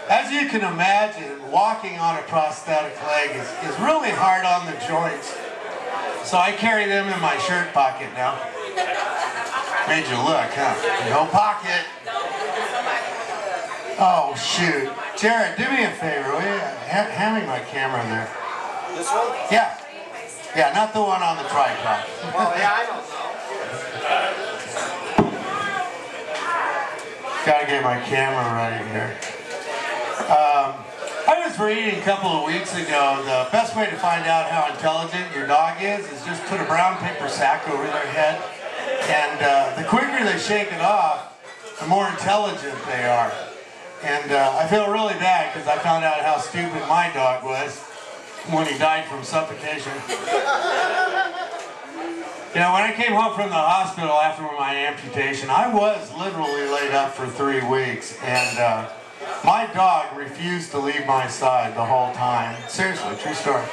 As you can imagine, walking on a prosthetic leg is really hard on the joints. So I carry them in my shirt pocket now. Made you look, huh? No pocket. Oh, shoot. Jared, do me a favor, will you? Hand me my camera there. This one? Yeah. Yeah, not the one on the tripod. Well, yeah, I don't know. Gotta get my camera ready here. I was reading a couple of weeks ago, the best way to find out how intelligent your dog is just put a brown paper sack over their head, and the quicker they shake it off, the more intelligent they are. And I feel really bad because I found out how stupid my dog was when he died from suffocation. You know, when I came home from the hospital after my amputation, I was literally laid up for 3 weeks, and my dog refused to leave my side the whole time. Seriously, true story.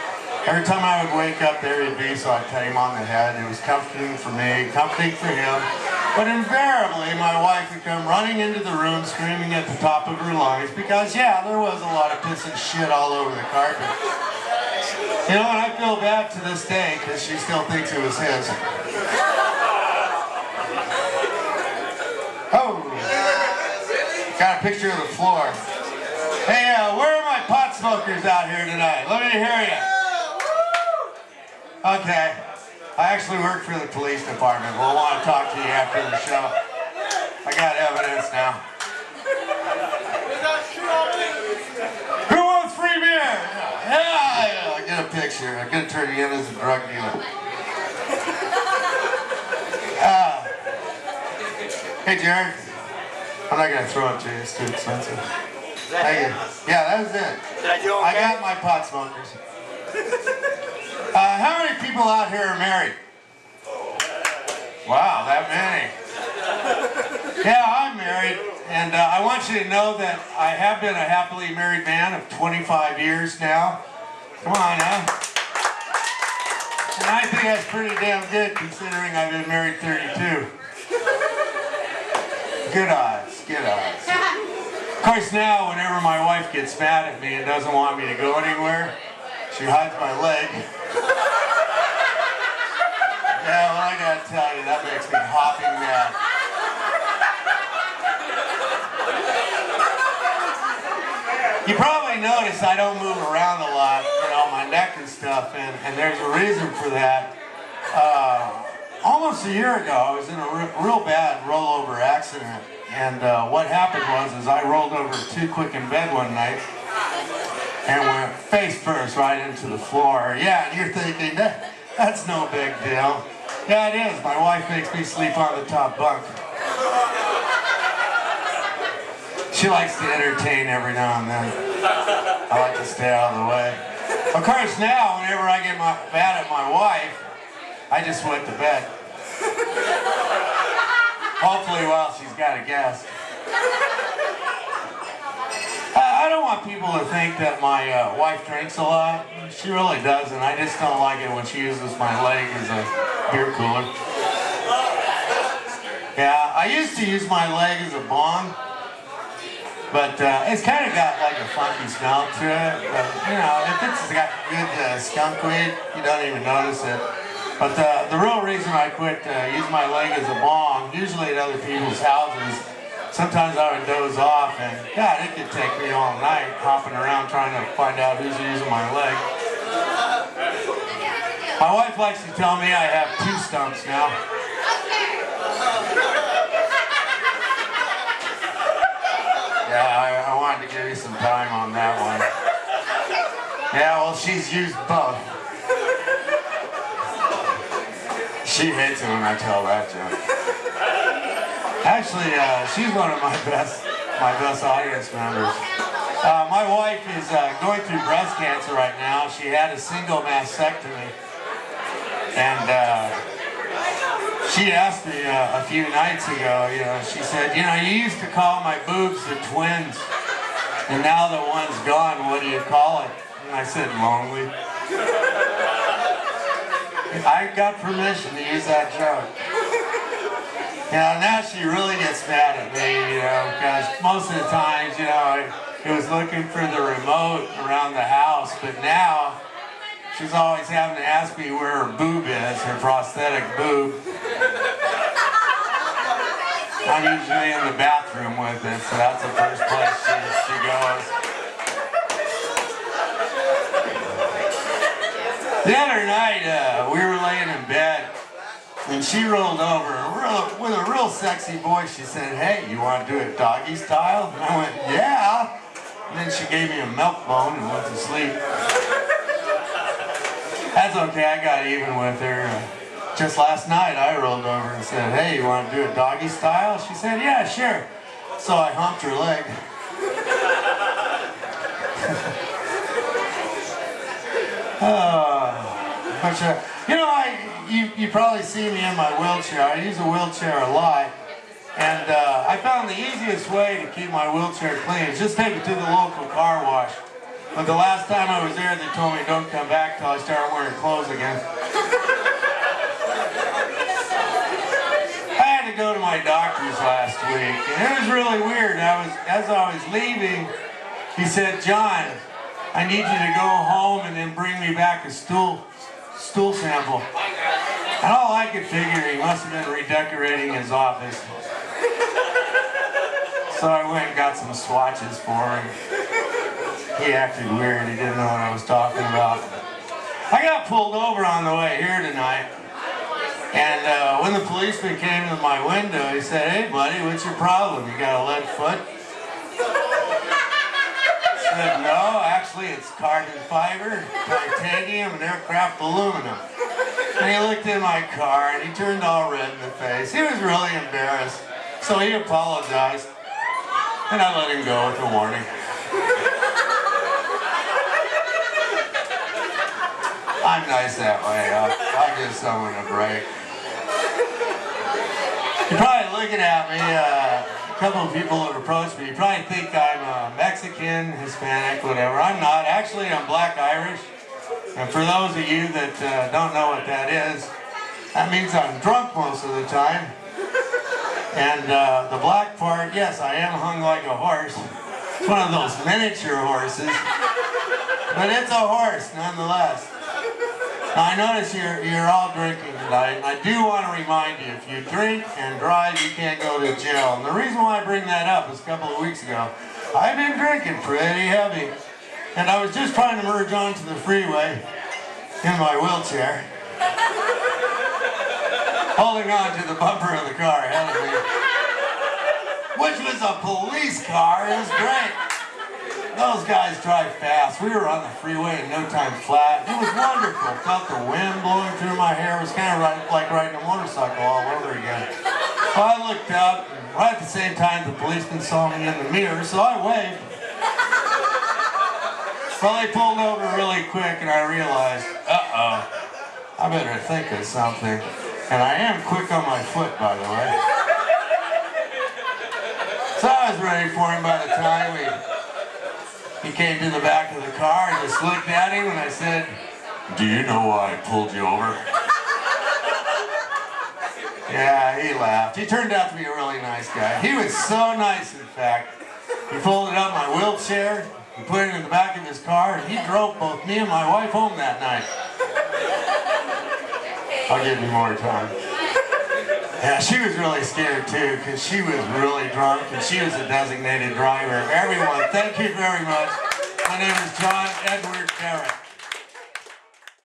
Every time I would wake up, there he'd be, so I'd pet him on the head. It was comforting for me, comforting for him. But invariably, my wife would come running into the room screaming at the top of her lungs because, yeah, there was a lot of piss and shit all over the carpet. You know, and I feel bad to this day because she still thinks it was his. Oh! Got a picture of the floor. Hey, where are my pot smokers out here tonight? Let me hear you. Okay. I actually work for the police department. We'll want to talk to you after the show. I got evidence now. Who wants free beer? Yeah, I'll get a picture. I'm going to turn you in as a drug dealer. Hey, Jared. I'm not going to throw it to you. It's too expensive. Thank you. Yeah, that was it. Did I do okay? I got my pot smokers. How many people out here are married? Wow, that many. Yeah, I'm married, and I want you to know that I have been a happily married man of 25 years now. Come on, huh? And I think that's pretty damn good considering I've been married 32. Good odds, good odds. Of course now, whenever my wife gets mad at me and doesn't want me to go anywhere, she hides my leg. Yeah, well, I gotta tell you, that makes me hopping mad. You probably notice I don't move around a lot, you know, my neck and stuff, and there's a reason for that. Almost a year ago, I was in a real bad rollover accident, and what happened was I rolled over too quick in bed one night, and went face first right into the floor. Yeah, and you're thinking, that's no big deal. Yeah, it is. My wife makes me sleep on the top bunk. She likes to entertain every now and then. I like to stay out of the way. Of course, now, whenever I get mad at my wife, I just went to bed. Hopefully while she's got a guest. I don't want people to think that my wife drinks a lot. She really doesn't. I just don't like it when she uses my leg as a beer cooler. Yeah, I used to use my leg as a bong, but it's kind of got like a funky smell to it. But, you know, if it's got good skunk weed, you don't even notice it. But the real reason I quit using my leg as a bong, usually at other people's houses, sometimes I would doze off, and God, it could take me all night hopping around trying to find out who's using my leg. My wife likes to tell me I have 2 stumps now. Yeah, I wanted to give you some time on that one. Yeah, well, she's used both. She hates it when I tell that joke. Actually, she's one of my best audience members. My wife is going through breast cancer right now. She had a single mastectomy, and she asked me a few nights ago. You know, she said, "You know, you used to call my boobs the twins, and now the one's gone. What do you call it?" And I said, "Lonely." I got permission to use that joke. You know, now she really gets mad at me, you know, because most of the times, you know, He was looking for the remote around the house, but now she's always having to ask me where her boob is, her prosthetic boob. I'm usually in the bathroom with it, so that's the first place she goes. The other night, we were laying in bed, and she rolled over with a real sexy voice. She said, "Hey, you want to do it doggy style?" And I went, "Yeah." And then she gave me a milk bone and went to sleep. That's okay, I got even with her. Just last night, I rolled over and said, "Hey, you want to do it doggy style?" She said, "Yeah, sure." So I humped her leg. You know, you probably see me in my wheelchair. I use a wheelchair a lot. And I found the easiest way to keep my wheelchair clean is just take it to the local car wash. But the last time I was there, they told me don't come back till I start wearing clothes again. I had to go to my doctor's last week, and it was really weird. As I was leaving, he said, "John, I need you to go home and then bring me back a stool sample." And all I could figure, he must have been redecorating his office. So I went and got some swatches for him. He acted weird. He didn't know what I was talking about. I got pulled over on the way here tonight. And when the policeman came to my window, he said, "Hey, buddy, what's your problem? You got a lead foot?" I said, "No, actually it's carbon fiber, titanium, and aircraft aluminum." And he looked in my car and he turned all red in the face. He was really embarrassed. So he apologized. And I let him go with a warning. I'm nice that way. I'll give someone a break. You're probably looking at me, a couple of people have approached me. You probably think I'm Mexican, Hispanic, whatever. I'm not. Actually, I'm Black Irish. And for those of you that don't know what that is, that means I'm drunk most of the time. And the black part, yes, I am hung like a horse. It's one of those miniature horses. But it's a horse, nonetheless. Now, I notice you're all drinking tonight, and I do want to remind you, if you drink and drive, you can't go to jail. And the reason why I bring that up is a couple of weeks ago, I've been drinking pretty heavy. And I was just trying to merge onto the freeway in my wheelchair, holding on to the bumper of the car ahead of me, which was a police car. It was great. Those guys drive fast. We were on the freeway in no time flat. It was wonderful. Felt the wind blowing through my hair. It was kind of like riding a motorcycle all over again. So I looked up, and right at the same time the policeman saw me in the mirror, so I waved. Well, they pulled over really quick, and I realized, uh-oh, I better think of something. And I am quick on my foot, by the way. So I was ready for him by the time he came to the back of the car. I just looked at him, and I said, "Do you know why I pulled you over?" Yeah, he laughed. He turned out to be a really nice guy. He was so nice, in fact. He folded up my wheelchair, he put it in the back of his car, and he drove both me and my wife home that night. I'll give you more time. Yeah, she was really scared too, because she was really drunk, and she was a designated driver. Everyone, thank you very much. My name is John Edward Barrett.